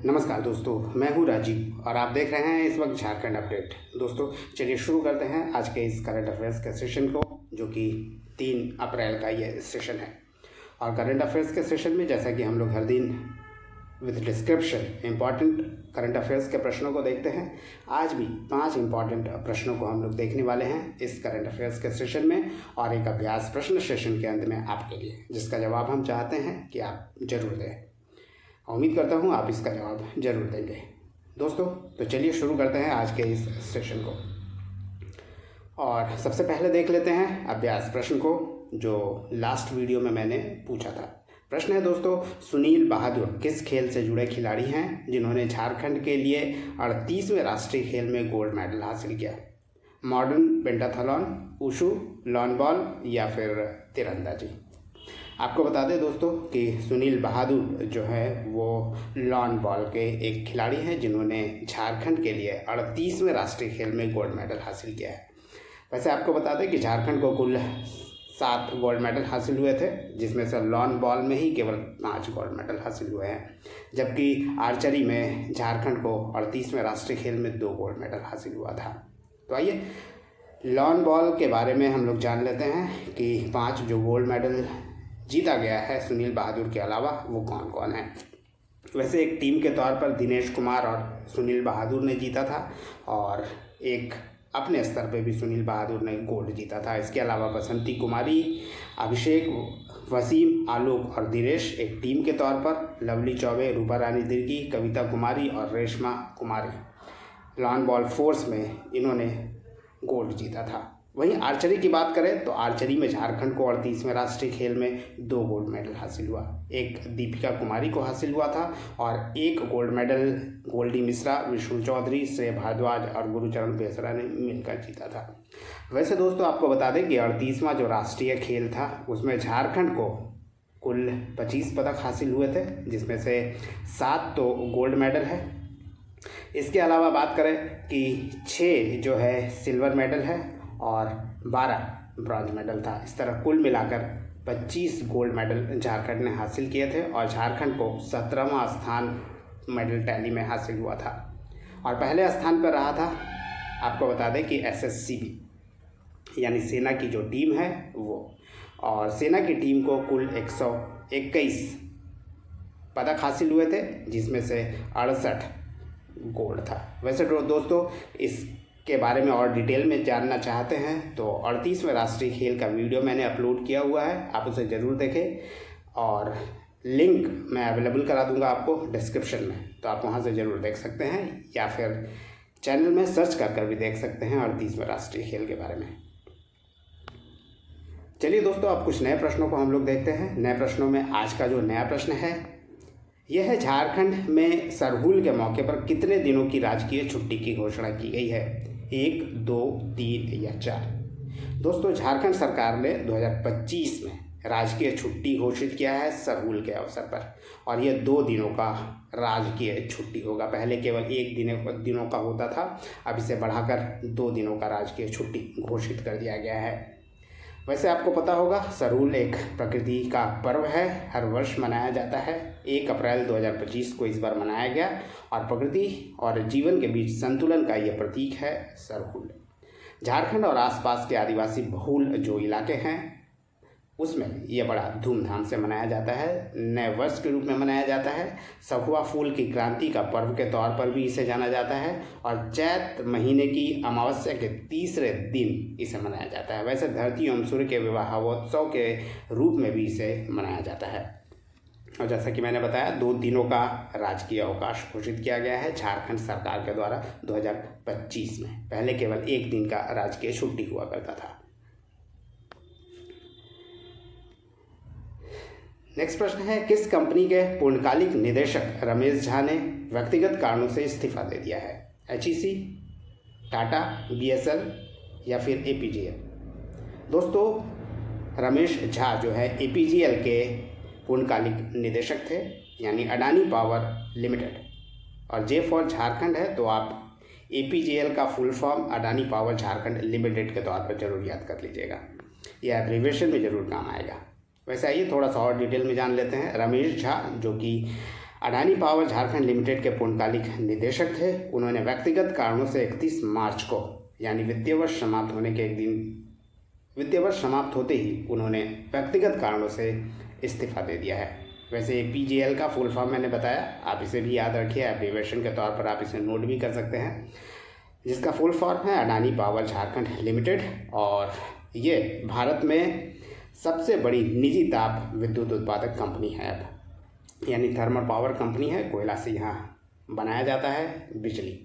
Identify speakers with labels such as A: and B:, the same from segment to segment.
A: नमस्कार दोस्तों, मैं हूं राजीव और आप देख रहे हैं इस वक्त झारखंड अपडेट। दोस्तों चलिए शुरू करते हैं आज के इस करंट अफेयर्स के सेशन को, जो कि 3 अप्रैल का ये सेशन है। और करंट अफेयर्स के सेशन में जैसा कि हम लोग हर दिन with description important current affairs के प्रश्नों को देखते हैं, आज भी 5 इम्पॉर्टेंट प्रश्नों को हम लोग देखने वाले हैं इस करंट अफेयर्स के सेशन में, और एक अभ्यास प्रश्न सेशन के अंत में आपके लिए, जिसका जवाब हम चाहते हैं कि आप जरूर दें। उम्मीद करता हूँ आप इसका जवाब जरूर देंगे। दोस्तों तो चलिए शुरू करते हैं आज के इस सेशन को, और सबसे पहले देख लेते हैं अभ्यास प्रश्न को, जो लास्ट वीडियो में मैंने पूछा था। प्रश्न है दोस्तों, सुनील बहादुर किस खेल से जुड़े खिलाड़ी हैं जिन्होंने झारखंड के लिए 38वें राष्ट्रीय खेल में गोल्ड मेडल हासिल किया? मॉडर्न पेंटाथलॉन, उशू, लॉन बॉल या फिर तीरंदाजी? आपको बता दें दोस्तों कि सुनील बहादुर जो है वो लॉन बॉल के एक खिलाड़ी हैं जिन्होंने झारखंड के लिए 38वें राष्ट्रीय खेल में गोल्ड मेडल हासिल किया है। वैसे आपको बता दें कि झारखंड को कुल 7 गोल्ड मेडल हासिल हुए थे, जिसमें से लॉन बॉल में ही केवल 5 गोल्ड मेडल हासिल हुए हैं, जबकि आर्चरी में झारखंड को 38वें राष्ट्रीय खेल में 2 गोल्ड मेडल हासिल हुआ था। तो आइए लॉन बॉल के बारे में हम लोग जान लेते हैं कि 5 जो गोल्ड मेडल जीता गया है सुनील बहादुर के अलावा वो कौन कौन है। वैसे एक टीम के तौर पर दिनेश कुमार और सुनील बहादुर ने जीता था, और एक अपने स्तर पे भी सुनील बहादुर ने गोल्ड जीता था। इसके अलावा बसंती कुमारी, अभिषेक, वसीम, आलोक और दिनेश एक टीम के तौर पर, लवली चौबे, रूपा रानी दिर्गी, कविता कुमारी और रेशमा कुमारी लॉन बॉल फोर्स में इन्होंने गोल्ड जीता था। वहीं आर्चरी की बात करें तो आर्चरी में झारखंड को 38वें राष्ट्रीय खेल में 2 गोल्ड मेडल हासिल हुआ। एक दीपिका कुमारी को हासिल हुआ था और एक गोल्ड मेडल गोल्डी मिश्रा, विष्णु चौधरी, श्रेय भारद्वाज और गुरुचरण बेसरा ने मिलकर जीता था। वैसे दोस्तों आपको बता दें कि 38वां जो राष्ट्रीय खेल था उसमें झारखंड को कुल 25 पदक हासिल हुए थे, जिसमें से 7 तो गोल्ड मेडल है। इसके अलावा बात करें कि 6 जो है सिल्वर मेडल है और 12 ब्रॉन्ज मेडल था। इस तरह कुल मिलाकर 25 गोल्ड मेडल झारखंड ने हासिल किए थे, और झारखंड को 17वां स्थान मेडल टैली में हासिल हुआ था। और पहले स्थान पर रहा था, आपको बता दें कि SSCB यानी सेना की जो टीम है वो, और सेना की टीम को कुल 121 पदक हासिल हुए थे, जिसमें से 68 गोल्ड था। वैसे दोस्तों इस के बारे में और डिटेल में जानना चाहते हैं तो 38वें राष्ट्रीय खेल का वीडियो मैंने अपलोड किया हुआ है, आप उसे ज़रूर देखें, और लिंक मैं अवेलेबल करा दूंगा आपको डिस्क्रिप्शन में, तो आप वहां से ज़रूर देख सकते हैं, या फिर चैनल में सर्च कर भी देख सकते हैं 38वें राष्ट्रीय खेल के बारे में। चलिए दोस्तों अब कुछ नए प्रश्नों को हम लोग देखते हैं। नए प्रश्नों में आज का जो नया प्रश्न है यह है, झारखंड में सरहुल के मौके पर कितने दिनों की राजकीय छुट्टी की घोषणा की गई है? 1, 2, 3 या 4? दोस्तों झारखंड सरकार ने 2025 में राजकीय छुट्टी घोषित किया है सरहुल के अवसर पर, और यह 2 दिनों का राजकीय छुट्टी होगा। पहले केवल 1 दिनों का होता था, अब इसे बढ़ाकर 2 दिनों का राजकीय छुट्टी घोषित कर दिया गया है। वैसे आपको पता होगा सरहुल एक प्रकृति का पर्व है, हर वर्ष मनाया जाता है। 1 अप्रैल 2025 को इस बार मनाया गया, और प्रकृति और जीवन के बीच संतुलन का ये प्रतीक है सरहुल। झारखंड और आसपास के आदिवासी बहुल जो इलाके हैं उसमें ये बड़ा धूमधाम से मनाया जाता है, नए वर्ष के रूप में मनाया जाता है। सखुआ फूल की क्रांति का पर्व के तौर पर भी इसे जाना जाता है, और चैत महीने की अमावस्या के 3रे दिन इसे मनाया जाता है। वैसे धरती एवं सूर्य के विवाहोत्सव के रूप में भी इसे मनाया जाता है। और जैसा कि मैंने बताया 2 दिनों का राजकीय अवकाश घोषित किया गया है झारखंड सरकार के द्वारा 2025 में। पहले केवल 1 दिन का राजकीय छुट्टी हुआ करता था। नेक्स्ट प्रश्न है, किस कंपनी के पूर्णकालिक निदेशक रमेश झा ने व्यक्तिगत कारणों से इस्तीफा दे दिया है? HEC, टाटा, BSL या फिर APGL? दोस्तों रमेश झा जो है APGL के पूर्णकालिक निदेशक थे, यानी अडानी पावर लिमिटेड, और J फॉर झारखंड है तो आप APGL का full form Adani power Jharkhand limited के तौर पर जरूर याद कर लीजिएगा, यह एब्रीविएशन में जरूर काम आएगा। वैसे आइए थोड़ा सा और डिटेल में जान लेते हैं। रमेश झा जो कि अडानी पावर झारखंड लिमिटेड के पूर्णकालिक निदेशक थे। उन्होंने व्यक्तिगत कारणों से 31 मार्च को यानी वित्तीय वर्ष समाप्त होने के एक दिन, वित्तीय वर्ष समाप्त होते ही उन्होंने व्यक्तिगत कारणों से इस्तीफा दे दिया है। वैसे PGL का फुल फॉर्म मैंने बताया, आप इसे भी याद रखिए, एब्रीविएशन के तौर पर आप इसे नोट भी कर सकते हैं, जिसका फुल फॉर्म है अडानी पावर झारखंड लिमिटेड। और ये भारत में सबसे बड़ी निजी ताप विद्युत उत्पादक कंपनी है अब, यानी थर्मल पावर कंपनी है। कोयला से यहाँ बनाया जाता है बिजली।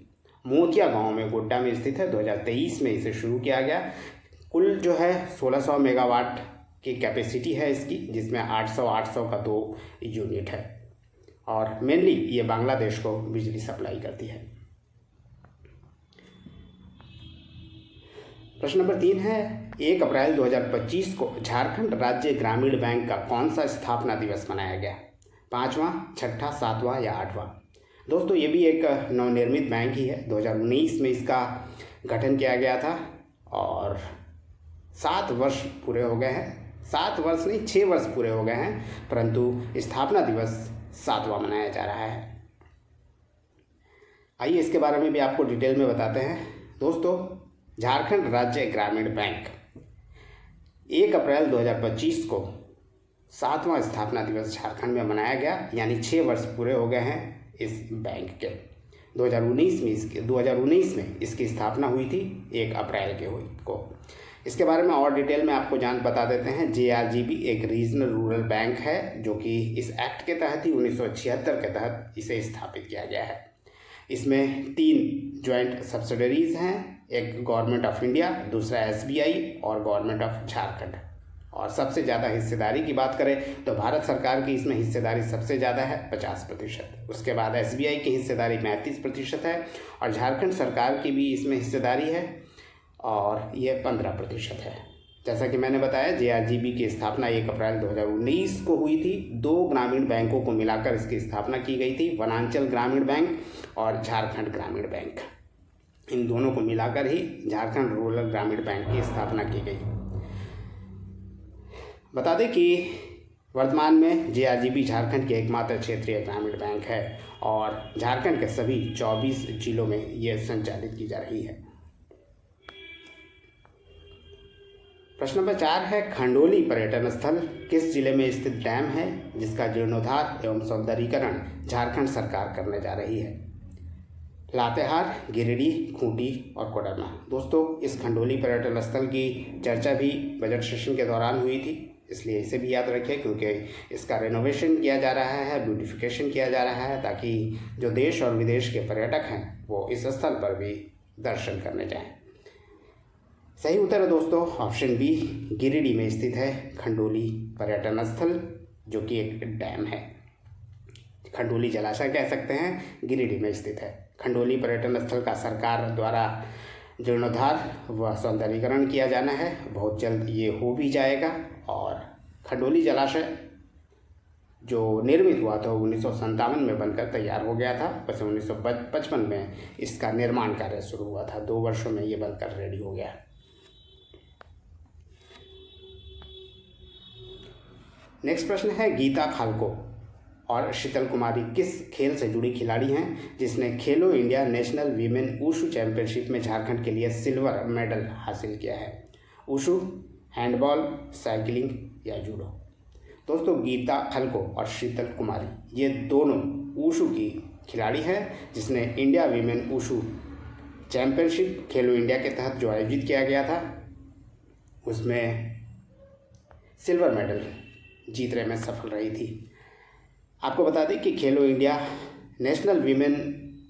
A: मोतिया गांव में गोड्डा में स्थित है। 2023 में इसे शुरू किया गया। कुल जो है 1600 मेगावाट की कैपेसिटी है इसकी, जिसमें 800 का 2 यूनिट है और मेनली ये बांग्लादेश को बिजली सप्लाई करती है। प्रश्न नंबर 3 है 1 अप्रैल 2025 को झारखंड राज्य ग्रामीण बैंक का कौन सा स्थापना दिवस मनाया गया? 5वां, 6ठा, 7वां या 8वां? दोस्तों ये भी एक नवनिर्मित बैंक ही है। 2019 में इसका गठन किया गया था और 7 वर्ष पूरे हो गए हैं। 7 वर्ष नहीं, 6 वर्ष पूरे हो गए हैं, परंतु स्थापना दिवस 7वां मनाया जा रहा है। आइए इसके बारे में भी आपको डिटेल में बताते हैं। दोस्तों झारखंड राज्य ग्रामीण बैंक 1 अप्रैल 2025 को 7वां स्थापना दिवस झारखंड में मनाया गया, यानी 6 वर्ष पूरे हो गए हैं इस बैंक के। 2019 में इसकी स्थापना हुई थी 1 अप्रैल को। इसके बारे में और डिटेल में आपको बता देते हैं। JRGB एक रीजनल रूरल बैंक है, जो कि इस एक्ट के तहत ही 1976 के तहत इसे स्थापित किया गया है। इसमें 3 ज्वाइंट सब्सिडरीज हैं, एक गवर्नमेंट ऑफ इंडिया, दूसरा SBI और गवर्नमेंट ऑफ झारखंड। और सबसे ज़्यादा हिस्सेदारी की बात करें तो भारत सरकार की इसमें हिस्सेदारी सबसे ज़्यादा है 50%। उसके बाद SBI की हिस्सेदारी 35% है और झारखंड सरकार की भी इसमें हिस्सेदारी है और ये 15% है। जैसा कि मैंने बताया JRGB की स्थापना 1 अप्रैल 2019 को हुई थी। 2 ग्रामीण बैंकों को मिलाकर इसकी स्थापना की गई थी, वनांचल ग्रामीण बैंक और झारखंड ग्रामीण बैंक। इन दोनों को मिलाकर ही झारखंड रूरल ग्रामीण बैंक की स्थापना की गई। बता दें कि वर्तमान में JRGB झारखंड के एकमात्र क्षेत्रीय ग्रामीण बैंक है और झारखंड के सभी 24 जिलों में ये संचालित की जा रही है। प्रश्न नंबर 4 है खंडोली पर्यटन स्थल किस जिले में स्थित डैम है जिसका जीर्णोद्धार एवं सौंदर्यीकरण झारखंड सरकार करने जा रही है? लातेहार, गिरिडीह, खूंटी और कोडरमा। दोस्तों इस खंडोली पर्यटन स्थल की चर्चा भी बजट सेशन के दौरान हुई थी, इसलिए इसे भी याद रखें क्योंकि इसका रेनोवेशन किया जा रहा है, ब्यूटिफिकेशन किया जा रहा है, ताकि जो देश और विदेश के पर्यटक हैं वो इस स्थल पर भी दर्शन करने जाएं। सही उत्तर है दोस्तों ऑप्शन बी, गिरिडीह में स्थित है खंडोली पर्यटन स्थल, जो कि एक डैम है। खंडोली जलाशय कह सकते हैं, गिरिडीह में स्थित है। खंडोली पर्यटन स्थल का सरकार द्वारा जीर्णोद्धार व सौंदर्यीकरण किया जाना है, बहुत जल्द ये हो भी जाएगा। और खंडोली जलाशय जो निर्मित हुआ था 1957 में बनकर तैयार हो गया था, वैसे 1955 में इसका निर्माण कार्य शुरू हुआ था। 2 वर्षों में ये बनकर रेडी हो गया। नेक्स्ट प्रश्न है गीता खालको और शीतल कुमारी किस खेल से जुड़ी खिलाड़ी हैं जिसने खेलो India national women wushu championship में झारखंड के लिए सिल्वर मेडल हासिल किया है? वुशु, हैंडबॉल, साइकिलिंग या जूडो? दोस्तों गीता खालको और शीतल कुमारी ये दोनों वुशु की खिलाड़ी हैं जिसने इंडिया वीमेन वुशु चैंपियनशिप खेलो इंडिया के तहत जो आयोजित किया गया था उसमें सिल्वर मेडल जीतने में सफल रही थी। आपको बता दें कि खेलो India national women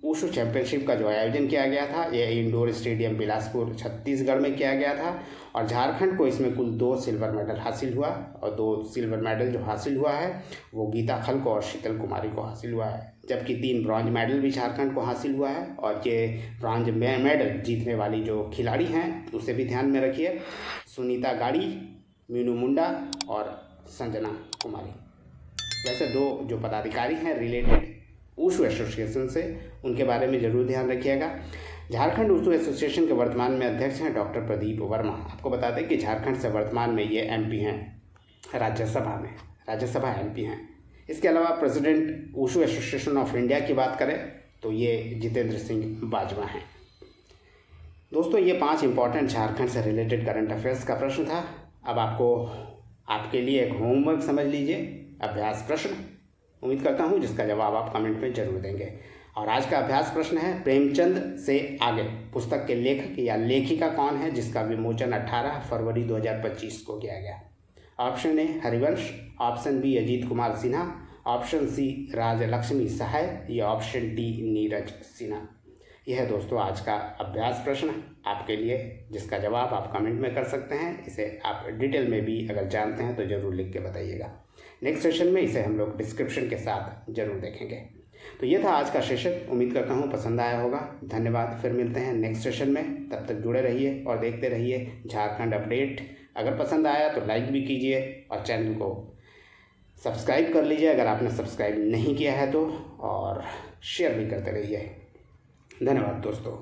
A: wushu championship का जो आयोजन किया गया था ये इंडोर स्टेडियम बिलासपुर छत्तीसगढ़ में किया गया था और झारखंड को इसमें कुल 2 सिल्वर मेडल हासिल हुआ और 2 सिल्वर मेडल जो हासिल हुआ है वो गीता खालको और शीतल कुमारी को हासिल हुआ है, जबकि 3 ब्रॉन्ज मेडल भी झारखंड को हासिल हुआ है। और ये ब्रॉन्ज मेडल जीतने वाली जो खिलाड़ी हैं उसे भी ध्यान में रखिए, सुनीता गाड़ी, मीनू मुंडा और संजना कुमारी। वैसे 2 जो पदाधिकारी हैं रिलेटेड वुशु एसोसिएशन से, उनके बारे में ज़रूर ध्यान रखिएगा। झारखंड वुशु एसोसिएशन के वर्तमान में अध्यक्ष हैं डॉक्टर प्रदीप वर्मा। आपको बता दें कि झारखंड से वर्तमान में ये MP हैं राज्यसभा में, राज्यसभा MP हैं। इसके अलावा president wushu association of India की बात करें तो ये जितेंद्र सिंह बाजवा हैं। दोस्तों, ये 5 इंपॉर्टेंट झारखंड से रिलेटेड करंट अफेयर्स का प्रश्न था। अब आपके लिए एक होमवर्क समझ लीजिए, अभ्यास प्रश्न। उम्मीद करता हूँ जिसका जवाब आप कमेंट में जरूर देंगे। और आज का अभ्यास प्रश्न है, प्रेमचंद से आगे पुस्तक के लेखक या लेखिका कौन है जिसका विमोचन 18 फरवरी 2025 को किया गया। Option A Harivansh, option B Ajit Kumar Sinha, option C Rajlakshmi Sahay या ऑप्शन डी नीरज सिन्हा। यह है दोस्तों आज का अभ्यास प्रश्न आपके लिए, जिसका जवाब आप कमेंट में कर सकते हैं। इसे आप डिटेल में भी अगर जानते हैं तो ज़रूर लिख के बताइएगा। नेक्स्ट सेशन में इसे हम लोग डिस्क्रिप्शन के साथ ज़रूर देखेंगे। तो ये था आज का सेशन, उम्मीद करता हूँ पसंद आया होगा। धन्यवाद, फिर मिलते हैं नेक्स्ट सेशन में। तब तक जुड़े रहिए और देखते रहिए झारखंड अपडेट। अगर पसंद आया तो लाइक भी कीजिए और चैनल को सब्सक्राइब कर लीजिए अगर आपने सब्सक्राइब नहीं किया है तो, और शेयर भी करते रहिए। धन्यवाद दोस्तों।